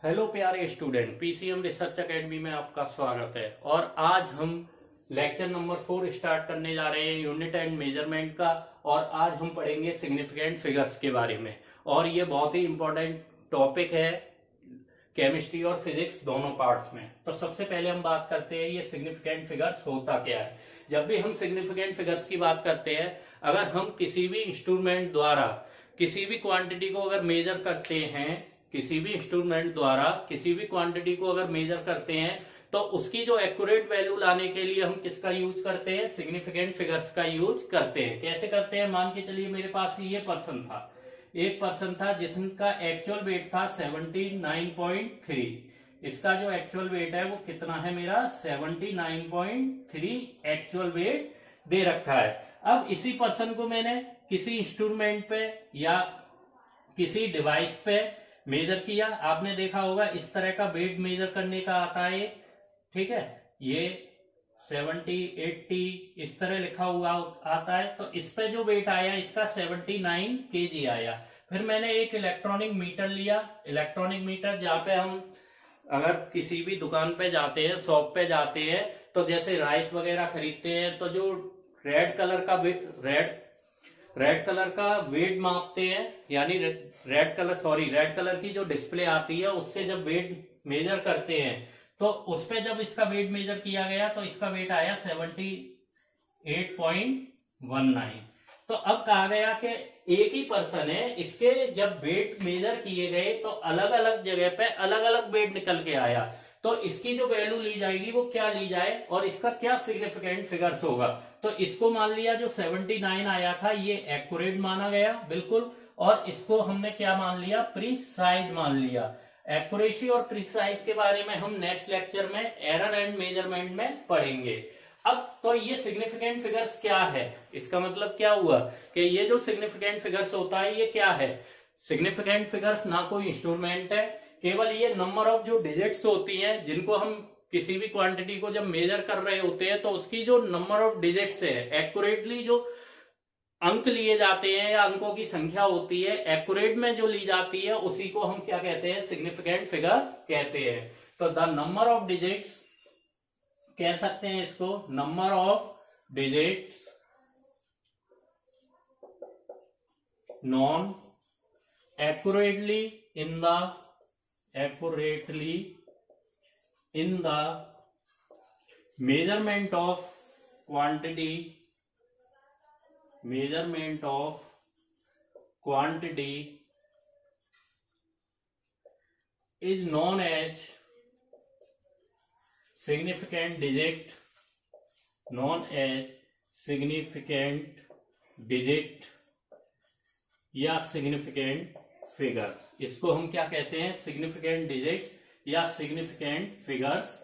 Hello प्यारे student, PCM research academy में आपका स्वागत है। और आज हम लेक्चर नंबर 4 स्टार्ट करने जा रहे हैं यूनिट एंड मेजरमेंट का। और आज हम पढ़ेंगे सिग्निफिकेंट फिगर्स के बारे में। और ये बहुत ही इंपॉर्टेंट टॉपिक है केमिस्ट्री और फिजिक्स दोनों पार्ट्स में। तो सबसे पहले हम बात करते हैं ये सिग्निफिकेंट फिगर्स होता क्या है। जब भी हम सिग्निफिकेंट फिगर्स की बात करते हैं, अगर हम किसी भी इंस्ट्रूमेंट द्वारा किसी भी क्वांटिटी को अगर मेजर करते हैं, किसी भी इंस्ट्रूमेंट द्वारा किसी भी क्वांटिटी को अगर मेजर करते हैं, तो उसकी जो एक्यूरेट वैल्यू लाने के लिए हम किसका यूज करते हैं? सिग्निफिकेंट फिगर्स का यूज करते हैं। कैसे करते हैं? मान के चलिए मेरे पास ये पर्सन था, एक पर्सन था जिसका एक्चुअल वेट था 79.3। इसका जो एक्चुअल वेट है वो कितना है? मेरा 79.3 एक्चुअल वेट दे रखा है। अब इसी पर्सन को मैंने किसी इंस्ट्रूमेंट पे या किसी डिवाइस पे मेजर किया। आपने देखा होगा इस तरह का वेट मेजर करने का आता है, ठीक है। ये 70, 80 इस तरह लिखा हुआ आता है। तो इस पे जो वेट आया इसका 79 kg आया। फिर मैंने एक इलेक्ट्रॉनिक मीटर लिया, इलेक्ट्रॉनिक मीटर जहां पे हम अगर किसी भी दुकान पे जाते हैं, शॉप पे जाते हैं, तो जैसे राइस वगैरह खरीदते हैं, तो जो रेड कलर का वेट मापते हैं, यानी रेड कलर की जो डिस्प्ले आती है उससे जब वेट मेजर करते हैं, तो उस पे जब इसका वेट मेजर किया गया तो इसका वेट आया 78.19। तो अब कहा गया कि एक ही पर्सन है, इसके जब वेट मेजर किए गए तो अलग अलग जगह पे अलग अलग वेट निकल के आया। तो इसकी जो वैल्यू ली जाएगी वो क्या ली जाए और इसका क्या सिग्निफिकेंट फिगर्स होगा? तो इसको मान लिया जो 79 आया था ये एक्यूरेट माना गया बिल्कुल, और इसको हमने क्या मान लिया? प्रीसाइज मान लिया। एक्यूरेसी और प्रीसाइज के बारे में हम नेक्स्ट लेक्चर में एरर एंड मेजरमेंट में पढ़ेंगे। अब तो ये सिग्निफिकेंट फिगर्स क्या है, इसका मतलब क्या हुआ कि ये जो सिग्निफिकेंट फिगर्स होता है ये क्या है? सिग्निफिकेंट फिगर्स ना कोई इंस्ट्रूमेंट है, केवल ये नंबर ऑफ जो डिजिट्स होती हैं जिनको हम किसी भी क्वांटिटी को जब मेजर कर रहे होते हैं तो उसकी जो नंबर ऑफ डिजिट्स है, एक्यूरेटली जो अंक लिए जाते हैं या अंकों की संख्या होती है एक्यूरेट में जो ली जाती है, उसी को हम क्या कहते हैं? सिग्निफिकेंट फिगर कहते हैं। तो द नंबर ऑफ डिजिट्स कह सकते हैं इसको, number of digits non accurately in the measurement of quantity is known as significant digit या सिग्निफिकेंट फिगर्स। इसको हम क्या कहते हैं? सिग्निफिकेंट डिजिट्स या सिग्निफिकेंट फिगर्स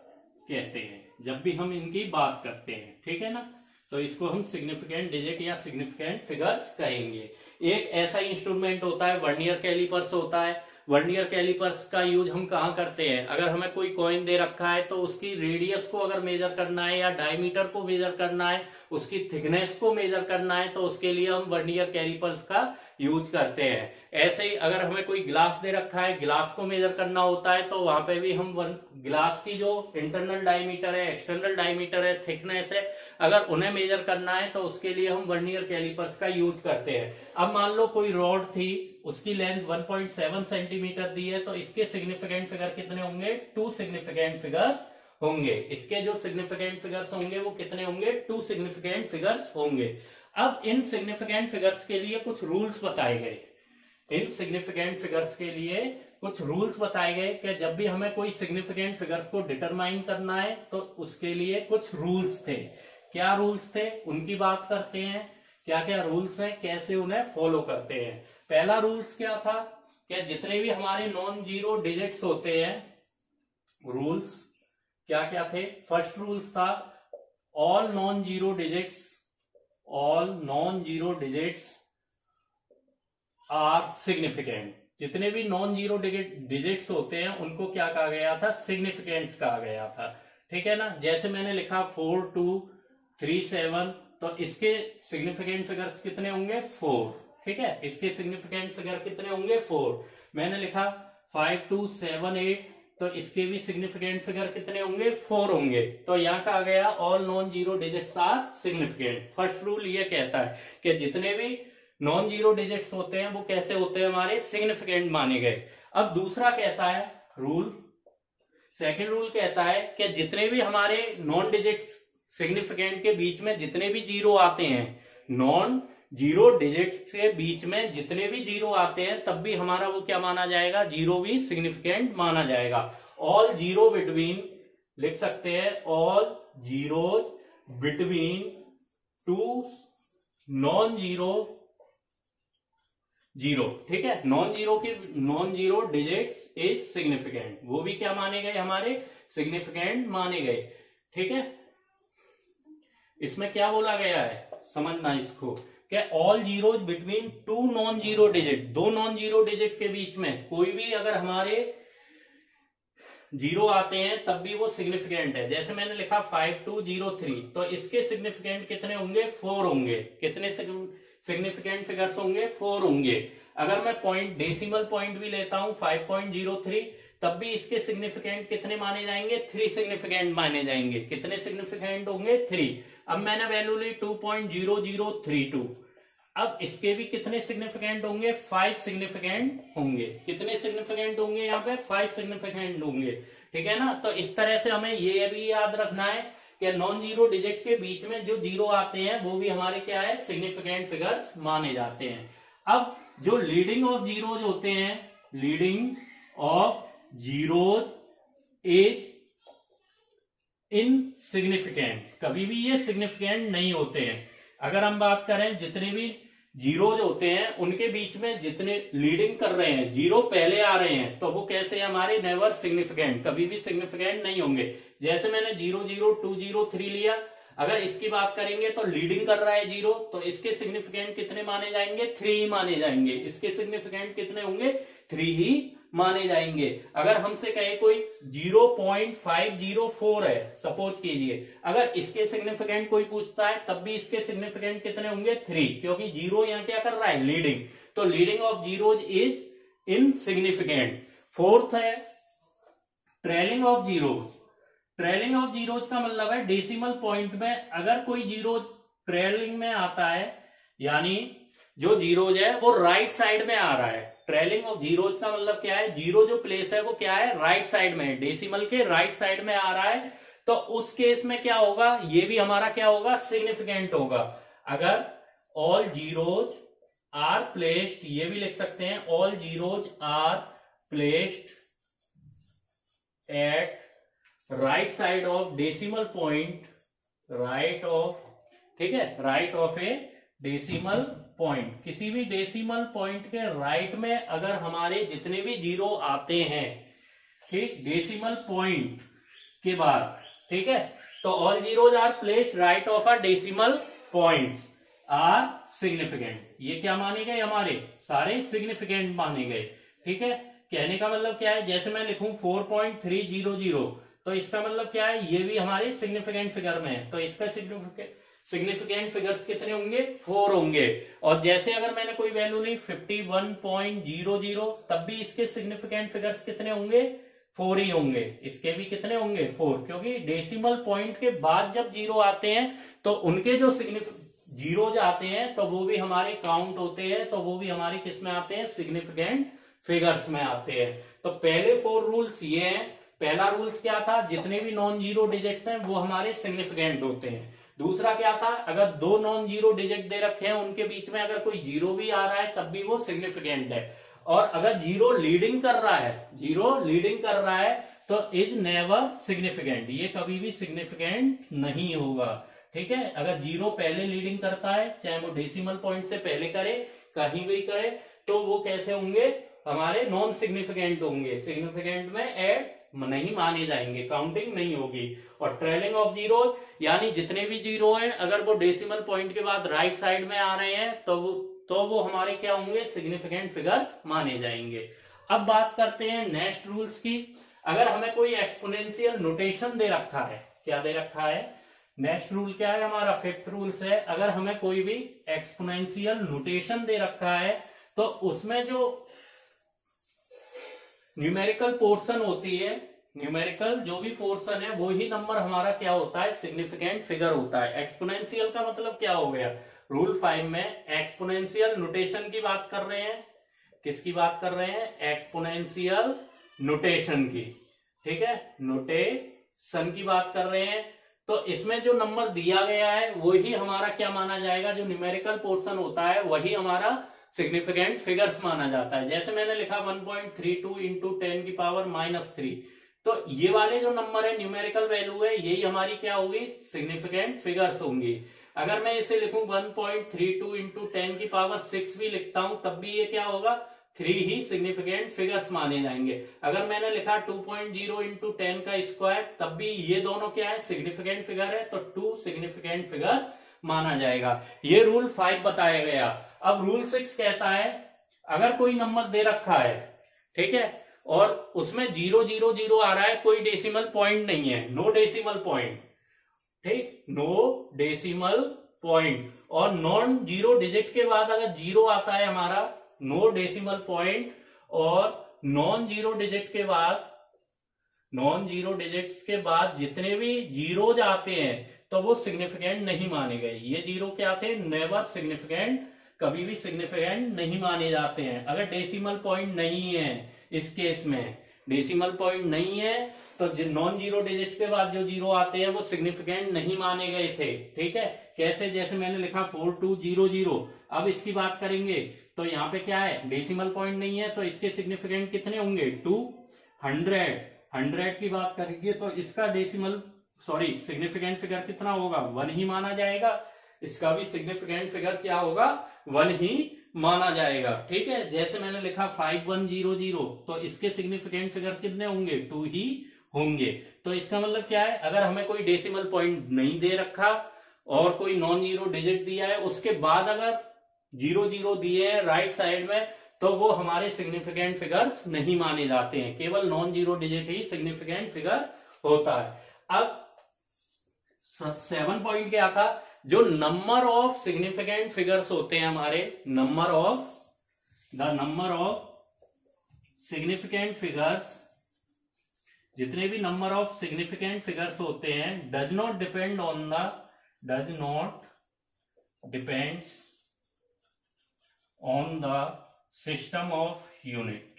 कहते हैं जब भी हम इनकी बात करते हैं, ठीक है ना। तो इसको हम सिग्निफिकेंट डिजिट या सिग्निफिकेंट फिगर्स कहेंगे। एक ऐसा इंस्ट्रूमेंट होता है वर्नियर कैलिपर्स होता है। वर्नियर कैलिपर्स का यूज हम कहाँ करते हैं? अगर हमें कोई कॉइन दे रखा है तो उसकी रेडियस को अगर मेजर करना है या डायमीटर को मेजर करना है, उसकी थिकनेस को मेजर करना है, तो उसके लिए हम वर्नियर कैलिपर्स का यूज करते हैं। ऐसे ही अगर हमें कोई ग्लास दे रखा है, ग्लास को मेजर करना होता है, तो वहां पे भी हम ग्लास की जो इंटरनल डायमीटर है, एक्सटर्नल डायमीटर है, थिकनेस है, अगर उन्हें मेजर करना है तो उसके लिए हम वर्नियर कैलिपर्स का यूज करते हैं। अब मान लो कोई रॉड थी, उसकी लेंथ 1.7 सेंटीमीटर दी है, तो इसके सिग्निफिकेंट फिगर कितने होंगे? 2 सिग्निफिकेंट फिगर्स होंगे। इसके जो सिग्निफिकेंट फिगर्स होंगे वो कितने होंगे? 2 सिग्निफिकेंट फिगर्स होंगे। अब इन सिग्निफिकेंट फिगर्स के लिए कुछ रूल्स बताए गए। इन सिग्निफिकेंट फिगर्स के लिए कुछ रूल्स बताए गए कि जब भी हमें कोई सिग्निफिकेंट फिगर्स को डिटरमाइन करना है तो उसके लिए कुछ रूल्स थे। क्या रूल्स थे उनकी बात करते हैं। क्या क्या रूल्स हैं, कैसे उन्हें फॉलो करते हैं। पहला रूल्स क्या था कि जितने भी हमारे नॉन जीरो डिजिट्स होते हैं, रूल्स क्या क्या थे? फर्स्ट रूल्स था all non zero digits are significant. जितने भी नॉन जीरो डिजिट्स होते हैं उनको क्या कहा गया था? सिग्निफिकेंट्स कहा गया था, ठीक है ना। जैसे मैंने लिखा 4237, तो इसके सिग्निफिकेंट फिगर्स कितने होंगे? 4, ठीक है। इसके सिग्निफिकेंट फिगर कितने होंगे? 4। मैंने लिखा 5, 2, 7, 8, तो इसके भी सिग्निफिकेंट फिगर कितने होंगे? 4 होंगे। तो यहाँ का आ गया all non zero digits are significant. First rule ये कहता है कि जितने भी नॉन जीरो डिजिट्स होते हैं वो कैसे होते हैं? हमारे सिग्निफिकेंट माने गए। अब दूसरा कहता है रूल, सेकंड रूल कहता है कि जितने भी हमारे नॉन डिजिट्स सिग्निफिकेंट के बीच में जितने भी जीरो आते हैं, नॉन जीरो डिजिट्स के बीच में जितने भी जीरो आते हैं, तब भी हमारा वो क्या माना जाएगा? जीरो भी सिग्निफिकेंट माना जाएगा। ऑल जीरो बिटवीन, लिख सकते हैं all zeros between two non zero zero, ठीक है। Non zero digits is significant, वो भी क्या माने गए? हमारे सिग्निफिकेंट माने गए, ठीक है। इसमें क्या बोला गया है, समझना इसको, कि all zeros between two non zero digit, दो नॉन जीरो डिजिट के बीच में कोई भी अगर हमारे जीरो आते हैं तब भी वो सिग्निफिकेंट है। जैसे मैंने लिखा 5203, तो इसके सिग्निफिकेंट कितने होंगे? 4 होंगे। कितने सिग्निफिकेंट फिगर्स होंगे? 4 होंगे। अगर मैं पॉइंट, डेसिमल पॉइंट भी लेता हूं 5.03, तब भी इसके सिग्निफिकेंट कितने माने जाएंगे? 3 सिग्निफिकेंट माने जाएंगे। कितने सिग्निफिकेंट होंगे? 3। अब मैंने वैल्यू ली 2.0032, अब इसके भी कितने सिग्निफिकेंट होंगे? 5 सिग्निफिकेंट होंगे। कितने सिग्निफिकेंट होंगे? यहाँ पे 5 सिग्निफिकेंट होंगे, ठीक है ना। तो इस तरह से हमें ये भी याद रखना है कि नॉन जीरो डिजिट के बीच में जो जीरो आते हैं वो भी हमारे क्या है? सिग्निफिकेंट फिगर्स माने जाते हैं। अब जो लीडिंग ऑफ जीरोज होते हैं, leading of zeros is insignificant, कभी भी ये सिग्निफिकेंट नहीं होते हैं। अगर हम बात करें जितने भी जीरोज होते हैं उनके बीच में जितने लीडिंग कर रहे हैं, जीरो पहले आ रहे हैं, तो वो कैसे हमारे? नेवर सिग्निफिकेंट, कभी भी सिग्निफिकेंट नहीं होंगे। जैसे मैंने 00203 लिया, अगर इसकी बात करेंगे तो लीडिंग कर रहा है जीरो, तो इसके सिग्निफिकेंट कितने माने जाएंगे? 3 ही माने जाएंगे। इसके सिग्निफिकेंट कितने होंगे? 3 ही माने जाएंगे। अगर हमसे कहे कोई 0.504 है, सपोज कीजिए, अगर इसके सिग्निफिकेंट कोई पूछता है तब भी इसके सिग्निफिकेंट कितने होंगे? 3, क्योंकि जीरो यहाँ क्या कर रहा है? लीडिंग। तो leading of zeros is insignificant. Fourth है trailing of zeros. Trailing of zeros का मतलब है डेसिमल पॉइंट में अगर कोई जीरोज ट्रेलिंग में आता है, यानी जो जीरोज है वो राइट साइड में आ रहा है। ट्रेलिंग ऑफ जीरोज का मतलब क्या है? जीरो जो प्लेस है वो क्या है? राइट साइड में है, डेसिमल के राइट साइड में आ रहा है। तो उस केस में क्या होगा? ये भी हमारा क्या होगा? सिग्निफिकेंट होगा। अगर ऑल जीरोज आर प्लेस्ड, ये भी लिख सकते हैं all zeros are placed at right side of decimal point, right of, ठीक है, right of a decimal point. किसी भी डेसिमल पॉइंट के राइट में अगर हमारे जितने भी जीरो आते हैं, ठीक, डेसिमल पॉइंट के बाद, ठीक है, तो all zeros are placed right of a decimal point are significant. ये क्या माने गए? हमारे सारे सिग्निफिकेंट माने गए, ठीक है। कहने का मतलब क्या है? जैसे मैं लिखूं 4.300, तो इसका मतलब क्या है? ये भी हमारे सिग्निफिकेंट फिगर में है, तो इसका सिग्निफिकेंट फिगर्स कितने होंगे? 4 होंगे। और जैसे अगर मैंने कोई वैल्यू ली 51.00, तब भी इसके सिग्निफिकेंट फिगर्स कितने होंगे? 4 ही होंगे। इसके भी कितने होंगे? 4, क्योंकि डेसिमल पॉइंट के बाद जब जीरो आते हैं तो उनके जो जीरो आते हैं तो वो भी हमारे काउंट होते हैं, तो वो भी हमारे किस में आते हैं? सिग्निफिकेंट फिगर्स में आते हैं। तो पहले 4 रूल्स ये हैं। पहला रूल्स क्या था? जितने भी नॉन जीरो डिजिट्स हैं वो हमारे सिग्निफिकेंट होते हैं। दूसरा क्या था? अगर दो नॉन जीरो डिजिट दे रखे हैं उनके बीच में अगर कोई जीरो भी आ रहा है तब भी वो सिग्निफिकेंट है। और अगर जीरो लीडिंग कर रहा है, तो इज नेवर सिग्निफिकेंट, ये कभी भी सिग्निफिकेंट नहीं होगा, ठीक है। अगर जीरो पहले लीडिंग करता है, चाहे वो डेसिमल पॉइंट से पहले करे, कहीं भी करे, तो वो कैसे होंगे? हमारे नॉन सिग्निफिकेंट होंगे, सिग्निफिकेंट में ऐड नहीं माने जाएंगे, काउंटिंग नहीं होगी। और ट्रेलिंग ऑफ जीरो, यानी जितने भी जीरो हैं अगर वो डेसिमल पॉइंट के बाद राइट साइड में आ रहे हैं तो वो हमारे क्या होंगे? सिग्निफिकेंट फिगर्स माने जाएंगे। अब बात करते हैं नेक्स्ट रूल्स की। अगर हमें कोई एक्सपोनेंशियल नोटेशन दे रखा है, क्या दे रखा है? नेक्स्ट रूल क्या है हमारा? 5th रूल्स है। अगर हमें कोई भी एक्सपोनेंशियल नोटेशन दे रखा है तो उसमें जो न्यूमेरिकल पोर्शन होती है, न्यूमेरिकल जो भी पोर्शन है वो ही नंबर हमारा क्या होता है, सिग्निफिकेंट फिगर होता है। एक्सपोनेंशियल का मतलब क्या हो गया, रूल 5 में एक्सपोनेंशियल नोटेशन की बात कर रहे हैं। किसकी बात कर रहे हैं, एक्सपोनेंशियल नोटेशन की, ठीक है, नोटेशन की बात कर रहे हैं। तो इसमें जो नंबर दिया गया है वही हमारा क्या माना जाएगा, जो न्यूमेरिकल पोर्शन होता है वही हमारा सिग्निफिकेंट फिगर्स माना जाता है। जैसे मैंने लिखा 1.32 इंटू 10 की पावर -3, तो ये वाले जो नंबर है न्यूमेरिकल वैल्यू है, यही हमारी क्या होगी, सिग्निफिकेंट फिगर्स होंगी। अगर मैं इसे लिखूं 1.32 इंटू 10 की पावर 6 भी लिखता हूं तब भी ये क्या होगा, 3 ही सिग्निफिकेंट फिगर्स माने जाएंगे। अगर मैंने लिखा 2.0 इंटू 10 का स्क्वायर तब भी ये दोनों क्या है, सिग्निफिकेंट फिगर है, तो 2 सिग्निफिकेंट फिगर माना जाएगा। ये रूल 5 बताया गया। अब रूल 6 कहता है अगर कोई नंबर दे रखा है, ठीक है, और उसमें 000 आ रहा है, कोई डेसिमल पॉइंट नहीं है, नो डेसिमल पॉइंट, ठीक, नो डेसिमल पॉइंट, और नॉन जीरो डिजिट के बाद अगर 0 आता है हमारा, नो डेसिमल पॉइंट, और नॉन जीरो डिजिट के बाद, नॉन जीरो डिजिट्स के बाद जितने भी जीरोज आते हैं तो वो सिग्निफिकेंट नहीं माने गए। ये जीरो क्या थे, नेवर सिग्निफिकेंट, कभी भी सिग्निफिकेंट नहीं माने जाते हैं। अगर डेसिमल पॉइंट नहीं है, इस केस में डेसिमल पॉइंट नहीं है तो नॉन जीरो डिजिट के बाद जो जीरो आते हैं वो सिग्निफिकेंट नहीं माने गए थे, ठीक है। कैसे, जैसे मैंने लिखा 4200, अब इसकी बात करेंगे तो यहाँ पे क्या है, डेसिमल पॉइंट नहीं है, तो इसके सिग्निफिकेंट कितने होंगे, 200। 100 की बात करेंगे तो इसका सिग्निफिकेंट फिगर कितना होगा, 1 ही माना जाएगा। इसका भी सिग्निफिकेंट फिगर क्या होगा, 1 ही माना जाएगा, ठीक है। जैसे मैंने लिखा 5100, तो इसके सिग्निफिकेंट फिगर कितने होंगे, 2 ही होंगे। तो इसका मतलब क्या है, अगर हमें कोई डेसिमल पॉइंट नहीं दे रखा और कोई नॉन जीरो डिजिट दिया है, उसके बाद अगर 00 दिए हैं राइट साइड में, तो वो हमारे सिग्निफिकेंट फिगर्स नहीं माने जाते हैं, केवल नॉन जीरो डिजिट ही सिग्निफिकेंट फिगर होता है। अब 7 पॉइंट क्या था, जो नंबर ऑफ सिग्निफिकेंट फिगर्स होते हैं हमारे, the number of significant figures, जितने भी नंबर ऑफ सिग्निफिकेंट फिगर्स होते हैं, does not depends on the system of unit,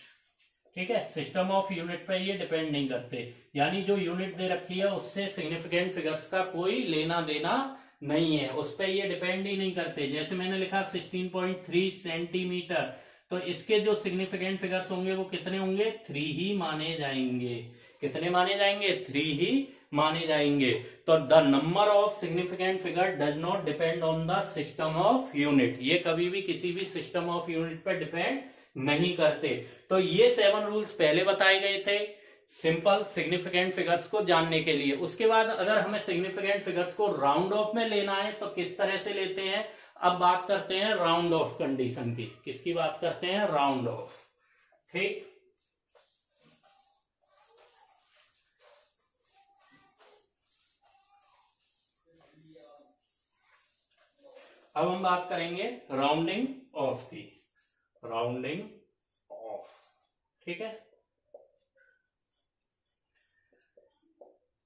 ठीक है। सिस्टम ऑफ यूनिट पे ये डिपेंड नहीं करते, यानी जो यूनिट दे रखी है उससे सिग्निफिकेंट फिगर्स का कोई लेना देना नहीं है, उस पर ये डिपेंड ही नहीं करते। जैसे मैंने लिखा 16.3 सेंटीमीटर, तो इसके जो सिग्निफिकेंट फिगर्स होंगे वो कितने होंगे, 3 ही माने जाएंगे। कितने माने जाएंगे, 3 ही माने जाएंगे। तो the number of significant figure does not depend on the system of unit, ये कभी भी किसी भी सिस्टम ऑफ यूनिट पर डिपेंड नहीं करते। तो ये 7 रूल्स पहले बताए गए थे सिंपल सिग्निफिकेंट फिगर्स को जानने के लिए। उसके बाद अगर हमें सिग्निफिकेंट फिगर्स को राउंड ऑफ में लेना है तो किस तरह से लेते हैं, अब बात करते हैं राउंड ऑफ कंडीशन की। किसकी बात करते हैं, राउंड ऑफ, ठीक। अब हम बात करेंगे राउंडिंग ऑफ की, राउंडिंग ऑफ, ठीक है।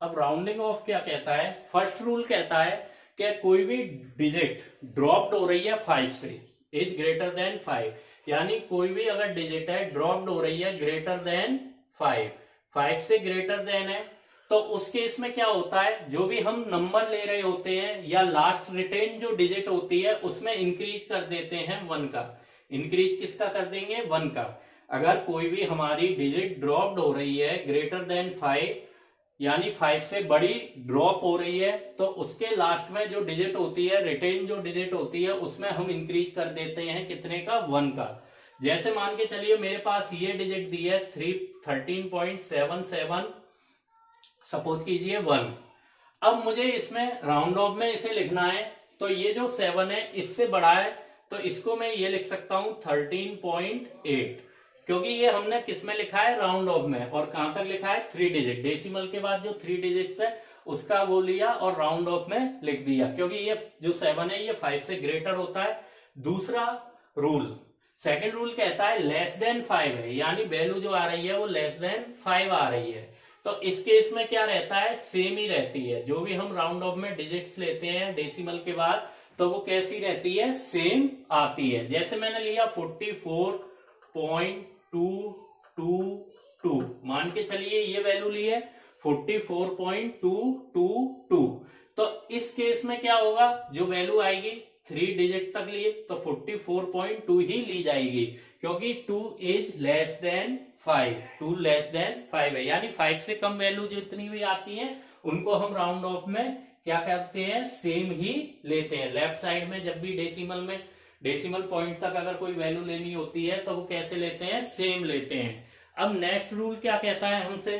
अब राउंडिंग ऑफ क्या कहता है, फर्स्ट रूल कहता है कि कोई भी डिजिट ड्रॉप्ड हो रही है 5 से, इज ग्रेटर देन 5, यानी कोई भी अगर डिजिट है ड्रॉप्ड हो रही है ग्रेटर देन 5 से ग्रेटर देन है, तो उस केस में क्या होता है, जो भी हम नंबर ले रहे होते हैं या लास्ट रिटेन जो डिजिट होती है उसमें इंक्रीज कर देते हैं 1 का। इंक्रीज किसका कर देंगे, 1 का। अगर कोई भी हमारी डिजिट ड्रॉप्ड हो रही है ग्रेटर देन 5, यानी 5 से बड़ी ड्रॉप हो रही है, तो उसके लास्ट में जो डिजिट होती है, रिटेन जो डिजिट होती है, उसमें हम इंक्रीज कर देते हैं कितने का, 1 का। जैसे मान के चलिए मेरे पास ये डिजिट दी है 13.77, सपोज कीजिए 1। अब मुझे इसमें राउंड ऑफ में इसे लिखना है, तो ये जो 7 है इससे बड़ा है, तो इसको मैं ये लिख सकता हूं 13.8, क्योंकि ये हमने किस में लिखा है, राउंड ऑफ में। और कहां तक लिखा है, 3 डिजिट, डेसिमल के बाद जो 3 डिजिट्स है उसका वो लिया और राउंड ऑफ में लिख दिया, क्योंकि ये जो 7 है ये 5 से ग्रेटर होता है। दूसरा रूल, सेकंड रूल कहता है लेस देन 5 है, यानी वैल्यू जो आ रही है वो लेस देन 5 आ रही है। तो इस केस में क्या रहता है, सेम ही रहती है। जो भी हम राउंड ऑफ में डिजिट्स लेते हैं डेसिमल के बाद, तो वो कैसी रहती है, सेम आती है। जैसे मैंने लिया 44.222, मान के चलिए ये वैल्यू ली है 44.222। तो इस केस में क्या होगा, जो वैल्यू आएगी 3 डिजिट तक लिए तो 44.2 ही ली जाएगी, क्योंकि 2 is less than 5, 2 less than 5 है, यानी 5 से कम वैल्यू जितनी भी आती हैं उनको हम राउंड ऑफ में क्या करते हैं, सेम ही लेते हैं। लेफ्ट साइड में जब भी डेसिमल पॉइंट तक अगर कोई वैल्यू लेनी होती है तो वो कैसे लेते हैं, सेम लेते हैं। अब नेक्स्ट रूल क्या कहता है हमसे,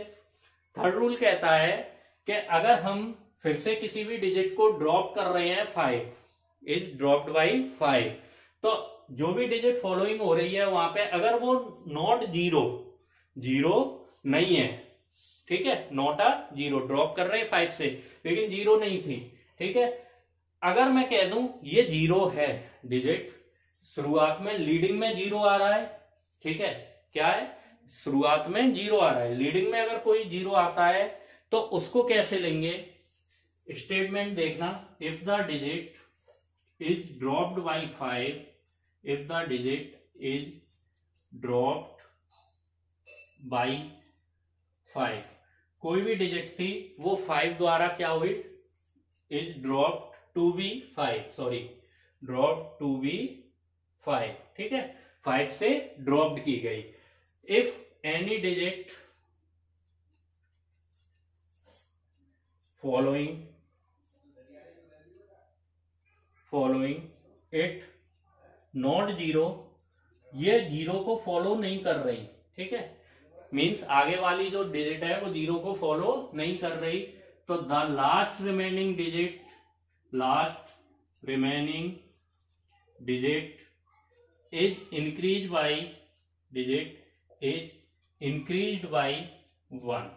थर्ड रूल कहता है कि अगर हम फिर से किसी भी डिजिट को ड्रॉप कर रहे हैं, 5 इज ड्रॉप्ड बाई 5, तो जो भी डिजिट फॉलोइंग हो रही है वहां पे अगर वो नॉट जीरो नहीं है, ठीक है, नॉट अ जीरो, ड्रॉप कर रहे हैं 5 से लेकिन जीरो नहीं थी, ठीक है। अगर मैं कह दूं ये जीरो है, डिजिट शुरुआत में लीडिंग में जीरो आ रहा है, ठीक है, क्या है, शुरुआत में जीरो आ रहा है, लीडिंग में अगर कोई जीरो आता है तो उसको कैसे लेंगे, स्टेटमेंट देखना, if the digit is dropped by 5, if the digit is dropped by 5, कोई भी डिजिट थी वो 5 द्वारा क्या हुई, is dropped to be 5, sorry dropped to be 5, ठीक है, 5 से ड्रॉप्ड की गई। if any digit following it not zero, ये जीरो को फॉलो नहीं कर रही, ठीक है, मींस आगे वाली जो डिजिट है वो जीरो को फॉलो नहीं कर रही, तो the last remaining digit is increased by 1।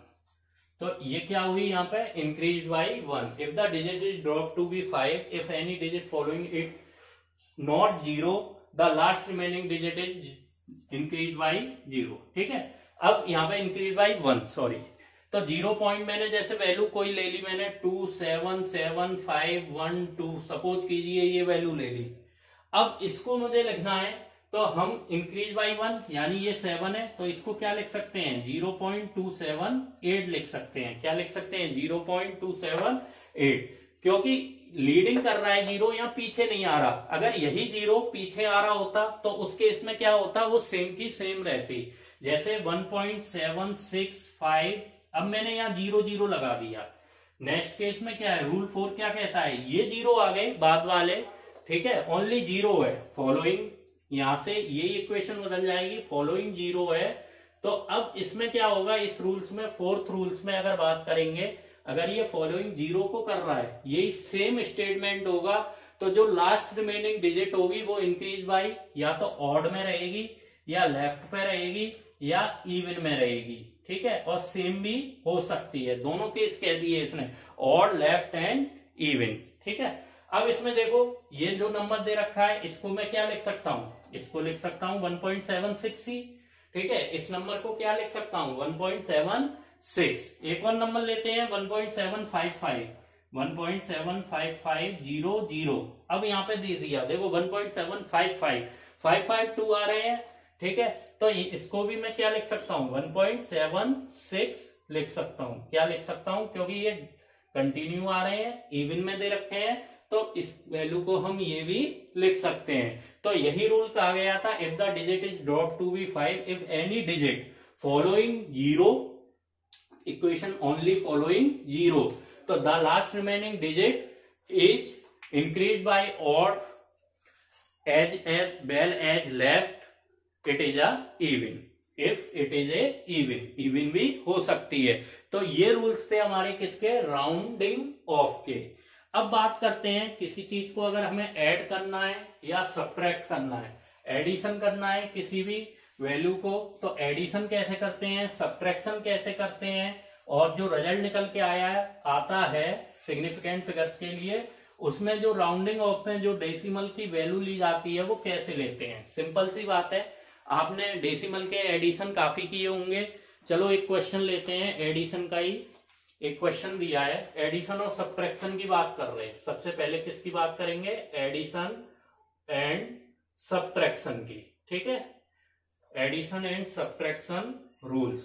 तो ये क्या हुई यहाँ पे, increase by 1। If the digit is drop to be 5, if any digit following it not zero, the last remaining digit is increase by 0, ठीक है। अब यहाँ पे इंक्रीज बाई 1, सॉरी, तो 0 पॉइंट मैंने जैसे वैल्यू कोई ले ली मैंने 2 7 7 5 1 2, सपोज कीजिए ये वैल्यू ले ली। अब इसको मुझे लिखना है तो हम इंक्रीज बाई 1, यानी ये 7 है तो इसको क्या लिख सकते हैं, 0.278 लिख सकते हैं। क्या लिख सकते हैं, 0.278, क्योंकि लीडिंग कर रहा है जीरो, या पीछे नहीं आ रहा। अगर यही जीरो पीछे आ रहा होता तो उस केस में क्या होता, वो सेम की सेम रहती। जैसे 1.765, अब मैंने यहाँ 0 लगा दिया। नेक्स्ट केस में क्या है, रूल 4 क्या कहता है, ये जीरो आ गए बाद वाले, ठीक है, ओनली जीरो है, फॉलोइंग, यहां से ये इक्वेशन बदल जाएगी, फॉलोइंग जीरो है। तो अब इसमें क्या होगा, इस रूल्स में, फोर्थ रूल्स में अगर बात करेंगे, अगर ये फॉलोइंग जीरो को कर रहा है, यही सेम स्टेटमेंट होगा, तो जो लास्ट रिमेनिंग डिजिट होगी वो इंक्रीज बाई या तो ऑड में रहेगी, या लेफ्ट पे रहेगी, या इवन में रहेगी, ठीक है, और सेम भी हो सकती है। दोनों केस कह दिए इसने, ऑड, लेफ्ट एंड इवन, ठीक है। अब इसमें देखो ये जो नंबर दे रखा है इसको मैं क्या लिख सकता हूं, इसको लिख सकता हूं 1.76, ठीक है, इस नंबर को क्या लिख सकता हूं, 1.76। एक और नंबर लेते हैं 1.755, अब यहाँ पे दे दिया, देखो 1.755, 552 आ रहे हैं, ठीक है, तो इसको भी मैं क्या लिख सकता हूं, 1.76 लिख सकता हूं। क्या लिख सकता हूं, क्योंकि ये कंटिन्यू आ रहे हैं, इवन में दे रखे हैं, तो इस वैल्यू को हम ये भी लिख सकते हैं। तो यही रूल कहा गया था, if the digit is drop to be 5, if any digit following zero, equation only following zero, तो the last remaining digit is increase by odd as well as left, it is a even. If it is a even भी हो सकती है। तो ये rules थे हमारे किसके, राउंडिंग ऑफ के। अब बात करते हैं किसी चीज को अगर हमें ऐड करना है या सब्ट्रैक्ट करना है, एडिशन करना है किसी भी वैल्यू को, तो एडिशन कैसे करते हैं, सब्ट्रैक्शन कैसे करते हैं, और जो रिजल्ट निकल के आता है सिग्निफिकेंट फिगर्स के लिए, उसमें जो राउंडिंग ऑफ में जो डेसिमल की वैल्यू ली जाती है वो कैसे लेते हैं। सिंपल सी बात है, आपने डेसिमल के एडिशन काफी किए होंगे। चलो एक क्वेश्चन लेते हैं, एडिशन का ही एक क्वेश्चन दिया है, एडिशन और सब्ट्रैक्शन की बात कर रहे हैं। सबसे पहले किसकी बात करेंगे, एडिशन एंड सब्ट्रैक्शन की, ठीक है। Addition and subtraction rules,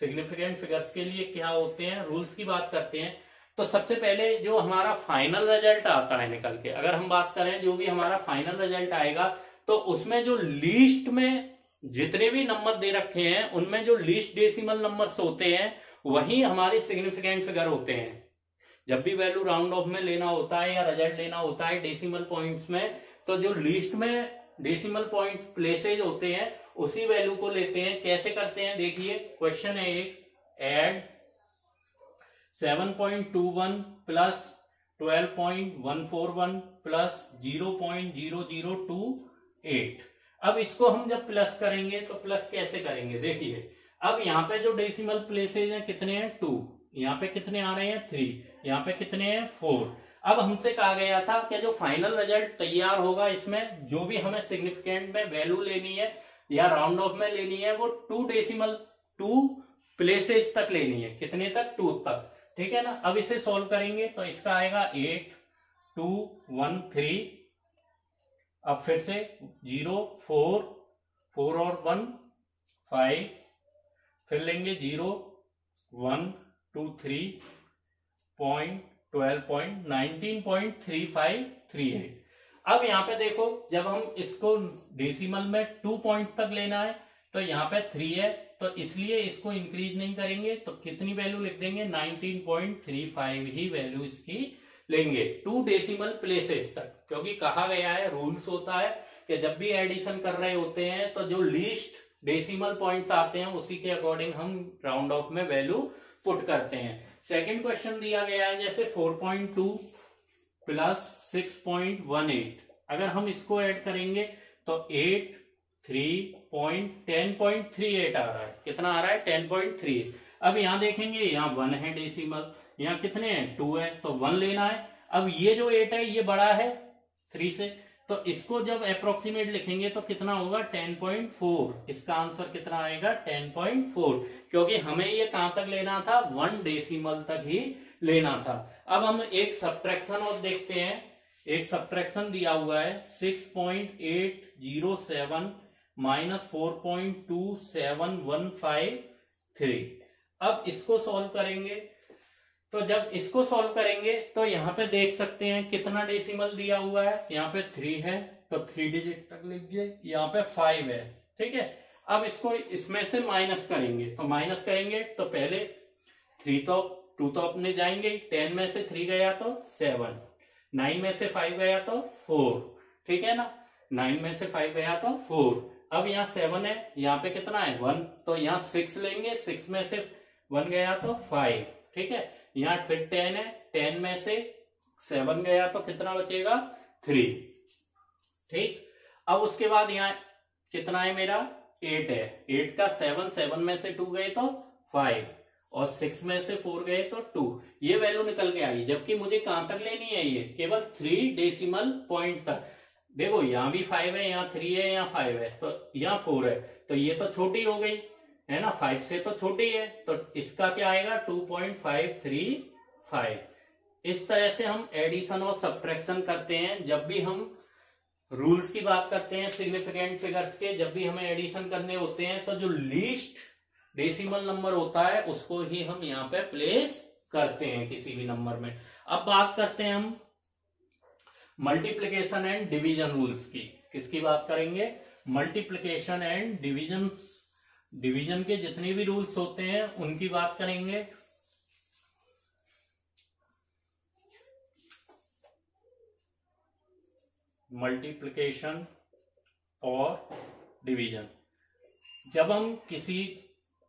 significant figures के लिए क्या होते हैं, रूल्स की बात करते हैं। तो सबसे पहले जो हमारा फाइनल रिजल्ट आता है निकल के, अगर हम बात करें जो भी हमारा फाइनल रिजल्ट आएगा, तो उसमें जो लीस्ट में जितने भी नंबर दे रखे हैं उनमें जो लीस्ट डेसिमल नंबर्स होते हैं वही हमारे सिग्निफिकेंट फिगर होते हैं। जब भी वैल्यू राउंड ऑफ में लेना होता है या रिजल्ट लेना होता है डेसिमल पॉइंट्स में, तो जो लीस्ट में डेसिमल पॉइंट्स प्लेसेज होते हैं उसी वैल्यू को लेते हैं। कैसे करते हैं देखिए, क्वेश्चन है एक, एड 7.21 प्लस 12.141 प्लस 0.0028। अब इसको हम जब प्लस करेंगे तो प्लस कैसे करेंगे देखिए, अब यहाँ पे जो डेसिमल प्लेसेज हैं कितने हैं 2, यहाँ पे कितने आ रहे हैं 3, यहाँ पे कितने हैं 4। अब हमसे कहा गया था कि जो फाइनल रिजल्ट तैयार होगा इसमें जो भी हमें सिग्निफिकेंट में वैल्यू लेनी है या राउंड ऑफ में लेनी है वो 2 प्लेसेज तक लेनी है। कितने तक, 2 तक, ठीक है ना। अब इसे सॉल्व करेंगे तो इसका आएगा 8 2 1 3, अब फिर से 0 4 4 और 1 5, फिर लेंगे 0 1 2 3.12.19.3538। अब यहाँ पे देखो, जब हम इसको डेसिमल में 2 पॉइंट तक लेना है तो यहाँ पे 3 है, तो इसलिए इसको इंक्रीज नहीं करेंगे, तो कितनी वैल्यू लिख देंगे 19.35 ही वैल्यू इसकी लेंगे 2 डेसिमल प्लेसेस तक। क्योंकि कहा गया है, रूल्स होता है कि जब भी एडिशन कर रहे होते हैं तो जो लीस्ट डेसिमल पॉइंट्स आते हैं उसी के अकॉर्डिंग हम राउंड ऑफ में वैल्यू पुट करते हैं। सेकंड क्वेश्चन दिया गया है जैसे 4.2 प्लस 6.18, अगर हम इसको ऐड करेंगे तो 8 3.10.38 आ रहा है। कितना आ रहा है 10.38। अब यहाँ देखेंगे, यहाँ 1 है डेसिमल, यहाँ कितने हैं 2 है, तो 1 लेना है। अब ये जो 8 है ये बड़ा है 3 से, तो इसको जब अप्रोक्सीमेट लिखेंगे तो कितना होगा 10.4। इसका आंसर कितना आएगा 10.4, क्योंकि हमें ये कहां तक लेना था 1 डेसिमल तक ही लेना था। अब हम एक सब्ट्रैक्शन और देखते हैं, एक सब्ट्रैक्शन दिया हुआ है 6.807 माइनस 4.27153। अब इसको सॉल्व करेंगे, तो जब इसको सॉल्व करेंगे तो यहाँ पे देख सकते हैं कितना डेसिमल दिया हुआ है, यहाँ पे 3 है तो 3 डिजिट तक लिखिए, यहाँ पे 5 है, ठीक है। अब इसको इसमें से माइनस करेंगे, तो माइनस करेंगे तो पहले 2 तो अपने जाएंगे, 10 में से 3 गया तो 7, 9 में से 5 गया तो 4, ठीक है ना, 9 में से 5 गया तो 4। अब यहाँ 7 है, यहाँ पे कितना है 1, तो यहाँ 6 लेंगे, 6 में से 1 गया तो 5, ठीक है। यहाँ फिर 10 है, 10 में से 7 गया तो कितना बचेगा 3, ठीक। अब उसके बाद यहाँ कितना है मेरा 8 है, 8 का 7 में से 2 गए तो 5 और 6 में से 4 गए तो 2, ये वैल्यू निकल के आई। जबकि मुझे कहां तक लेनी है, ये केवल 3 डेसिमल पॉइंट तक। देखो यहाँ भी 5 है, यहाँ 3 है, यहाँ 5 है, तो यहाँ 4 है, तो ये तो छोटी हो गई है ना, 5 से तो छोटी है, तो इसका क्या आएगा 2.535। इस तरह से हम एडिशन और सब्ट्रैक्शन करते हैं। जब भी हम रूल्स की बात करते हैं सिग्निफिकेंट फिगर्स के, जब भी हमें एडिशन करने होते हैं तो जो लीस्ट डेसिमल नंबर होता है उसको ही हम यहाँ पे प्लेस करते हैं किसी भी नंबर में। अब बात करते हैं हम मल्टीप्लिकेशन एंड डिवीजन रूल्स की। किसकी बात करेंगे, मल्टीप्लिकेशन एंड डिवीजन, डिवीजन के जितने भी रूल्स होते हैं उनकी बात करेंगे। मल्टीप्लिकेशन और डिवीजन, जब हम किसी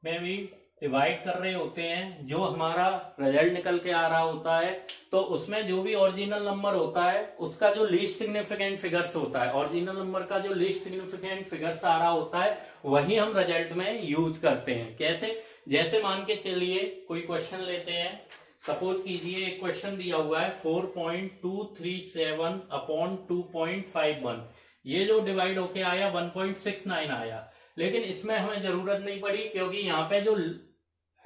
में भी डिवाइड कर रहे होते हैं, जो हमारा रिजल्ट निकल के आ रहा होता है, तो उसमें जो भी ओरिजिनल नंबर होता है उसका जो लीस्ट सिग्निफिकेंट फिगर्स होता है, ओरिजिनल नंबर का जो लीस्ट सिग्निफिकेंट फिगर्स आ रहा होता है वही हम रिजल्ट में यूज करते हैं। कैसे, जैसे मान के चलिए कोई क्वेश्चन लेते हैं सपोज कीजिए एक क्वेश्चन दिया हुआ है 4.237 अपॉन 2.51, ये जो डिवाइड होके आया 1.69 आया, लेकिन इसमें हमें जरूरत नहीं पड़ी क्योंकि यहाँ पे जो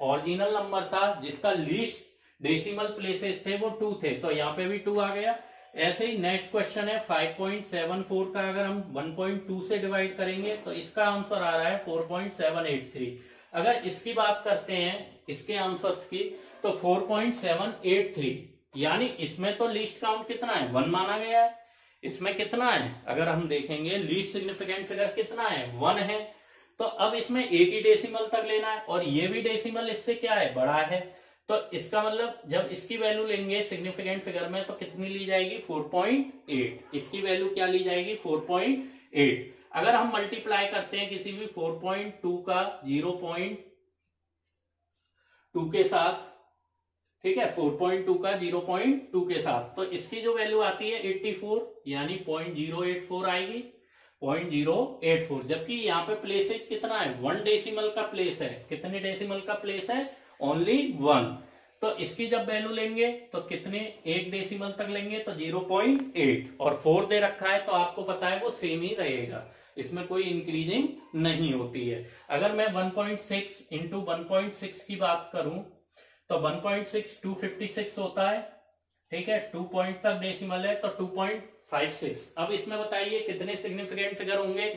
ओरिजिनल नंबर था जिसका लीस्ट डेसिमल प्लेसेस थे वो 2 थे, तो यहाँ पे भी 2 आ गया। ऐसे ही नेक्स्ट क्वेश्चन है 5.74 का अगर हम 1.2 से डिवाइड करेंगे तो इसका आंसर आ रहा है 4.783। अगर इसकी बात करते हैं इसके आंसर्स की तो 4.783, यानी इसमें तो लीस्ट काउंट कितना है 1 माना गया है, इसमें कितना है अगर हम देखेंगे लीस्ट सिग्निफिकेंट फिगर कितना है 1 है, तो अब इसमें एक ही डेसिमल तक लेना है और ये भी डेसिमल इससे क्या है बड़ा है, तो इसका मतलब जब इसकी वैल्यू लेंगे सिग्निफिकेंट फिगर में तो कितनी ली जाएगी 4.8, इसकी वैल्यू क्या ली जाएगी 4.8। अगर हम मल्टीप्लाई करते हैं किसी भी 4.2 का 0.2 के साथ, ठीक है 4.2 का 0.2 के साथ, तो इसकी जो वैल्यू आती है 84, यानी 0.084 आएगी 0.084, जबकि यहाँ पे प्लेसेज कितना है 1 डेसिमल का प्लेस है, कितने डेसिमल का प्लेस है ओनली 1, तो इसकी जब वैल्यू लेंगे तो कितने एक डेसिमल तक लेंगे तो 0.8, और 4 दे रखा है तो आपको पता है वो सेम ही रहेगा, इसमें कोई इंक्रीजिंग नहीं होती है। अगर मैं 1.6 इंटू 1.6 की बात करूं तो 1.6 256 होता है, ठीक है 2 पॉइंट तक डेसिमल है तो 2.56। अब इसमें बताइए कितने सिग्निफिकेंट फिगर होंगे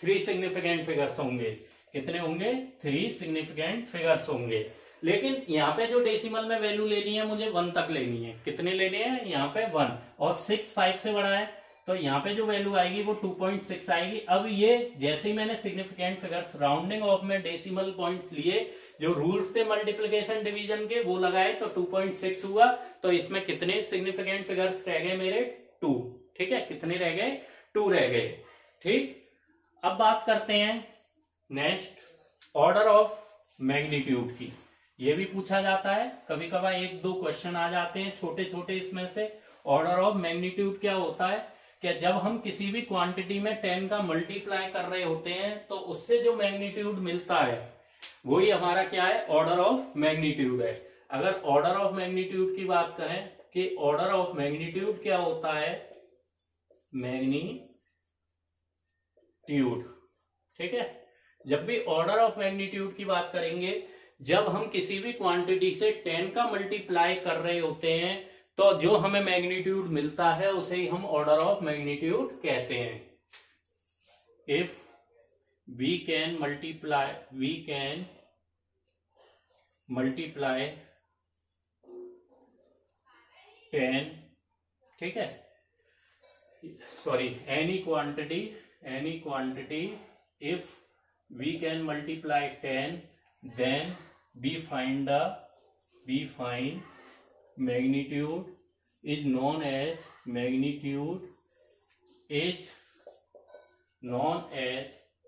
3 सिग्निफिकेंट फिगर्स होंगे, कितने होंगे 3 सिग्निफिकेंट फिगर्स होंगे, लेकिन यहाँ पे जो डेसिमल में वैल्यू लेनी है मुझे 1 तक लेनी है, कितने लेने हैं यहाँ पे 1, और 6 5 से बड़ा है तो यहाँ पे जो वैल्यू आएगी वो 2.6 आएगी। अब ये जैसे ही मैंने सिग्निफिकेंट फिगर्स राउंडिंग ऑफ में डेसिमल पॉइंट्स लिए, जो रूल्स थे मल्टीप्लिकेशन डिवीजन के वो लगाए तो 2.6 हुआ, तो इसमें कितने सिग्निफिकेंट फिगर्स रह गए मेरे 2, ठीक है कितने रह गए 2 रह गए, ठीक। अब बात करते हैं नेक्स्ट ऑर्डर ऑफ मैग्नीट्यूड की, ये भी पूछा जाता है कभी कभार, 1-2 क्वेश्चन आ जाते हैं छोटे छोटे इसमें से। ऑर्डर ऑफ मैग्नीट्यूड क्या होता है कि जब हम किसी भी क्वांटिटी में 10 का मल्टीप्लाई कर रहे होते हैं तो उससे जो मैग्नीट्यूड मिलता है वही हमारा क्या है ऑर्डर ऑफ मैग्नीट्यूड है। अगर ऑर्डर ऑफ मैग्नीट्यूड की बात करें कि ऑर्डर ऑफ मैग्नीट्यूड क्या होता है, मैग्नीट्यूड, ठीक है, जब भी ऑर्डर ऑफ मैग्नीट्यूड की बात करेंगे जब हम किसी भी क्वांटिटी से 10 का मल्टीप्लाई कर रहे होते हैं तो जो हमें मैग्नीट्यूड मिलता है उसे ही हम ऑर्डर ऑफ मैग्नीट्यूड कहते हैं। इफ वी कैन मल्टीप्लाई 10, ठीक है, sorry any quantity if we can multiply 10 then we find magnitude is known as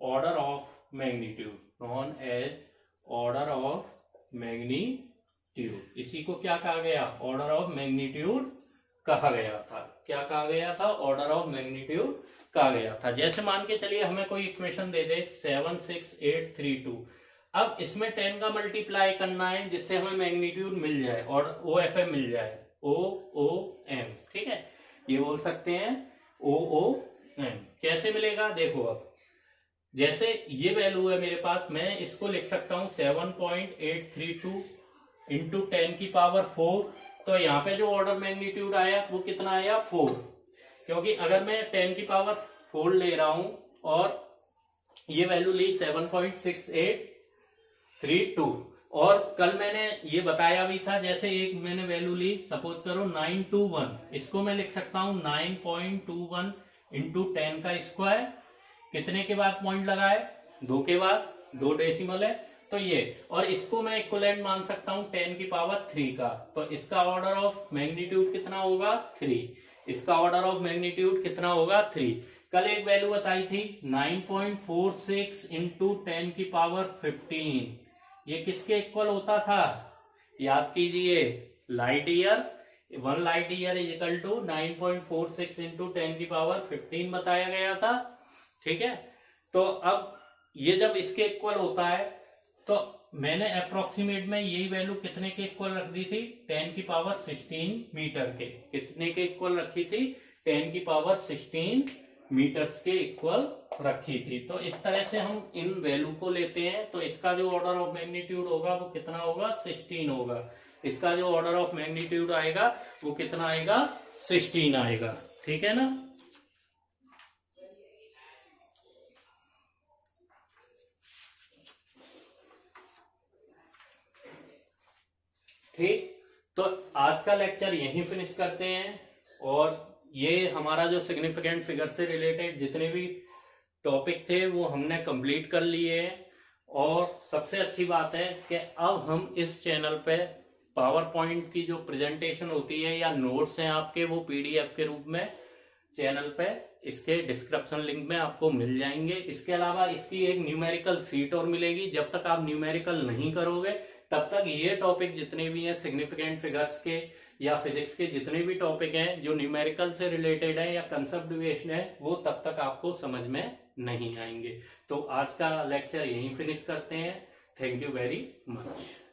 order of magnitude, इसी को क्या कहा गया ऑर्डर ऑफ मैग्नीट्यूड कहा गया था। क्या कहा गया था ऑर्डर ऑफ मैग्नीट्यूड कहा गया था। जैसे मान के चलिए हमें कोई इक्वेशन दे दे 76832, अब इसमें 10 का मल्टीप्लाई करना है जिससे हमें मैग्नीट्यूड मिल जाए और OFM मिल जाए, OOM, ठीक है, ये बोल सकते हैं OOM। कैसे मिलेगा देखो, अब जैसे ये वैल्यू है मेरे पास, मैं इसको लिख सकता हूं 7.832 इंटू 10 की पावर 4, तो यहाँ पे जो ऑर्डर मैग्नीट्यूड आया वो कितना आया 4, क्योंकि अगर मैं 10 की पावर 4 ले रहा हूं और ये वैल्यू ली 7.6832, और कल मैंने ये बताया भी था, जैसे एक मैंने वैल्यू ली सपोज करो 921, इसको मैं लिख सकता हूं 9.21 इंटू 10 का स्क्वायर, कितने के बाद पॉइंट लगाए 2 के बाद, 2 डेसिमल है तो ये, और इसको मैं इक्विवेलेंट मान सकता हूं 10 की पावर 3 का, तो इसका ऑर्डर ऑफ मैग्नीट्यूड कितना होगा 3, इसका ऑर्डर ऑफ मैग्नीट्यूड कितना होगा 3। कल एक वैल्यू बताई थी 9.46 इंटू 10 की पावर 15, ये किसके इक्वल होता था याद कीजिए, light year, 1 light year is equal to 9.46 into 10 की पावर 15 बताया गया था, ठीक है। तो अब ये जब इसके इक्वल होता है तो मैंने अप्रोक्सीमेट में यही वैल्यू कितने के इक्वल रख दी थी, 10⁻16 मीटर के, कितने के इक्वल रखी थी, 10⁻16 मीटर्स के इक्वल रखी थी। तो इस तरह से हम इन वैल्यू को लेते हैं, तो इसका जो ऑर्डर ऑफ मैग्नीट्यूड होगा वो कितना होगा, 16 होगा। इसका जो ऑर्डर ऑफ मैग्नीट्यूड आएगा वो कितना आएगा, 16 आएगा। ठीक है ना। ठीक, तो आज का लेक्चर यहीं फिनिश करते हैं। और ये हमारा जो सिग्निफिकेंट फिगर से रिलेटेड जितने भी टॉपिक थे वो हमने कंप्लीट कर लिए हैं। और सबसे अच्छी बात है कि अब हम इस चैनल पे पावर पॉइंट की जो प्रेजेंटेशन होती है या नोट्स हैं आपके, वो पीडीएफ के रूप में चैनल पे इसके डिस्क्रिप्शन लिंक में आपको मिल जाएंगे। इसके अलावा इसकी एक न्यूमेरिकल सीट और मिलेगी। जब तक आप न्यूमेरिकल नहीं करोगे तब तक ये टॉपिक जितने भी हैं सिग्निफिकेंट फिगर्स के या फिजिक्स के जितने भी टॉपिक हैं जो न्यूमेरिकल से रिलेटेड है या कंसेप्ट बेस्ड है, वो तब तक आपको समझ में नहीं आएंगे। तो आज का लेक्चर यहीं फिनिश करते हैं। Thank you very much.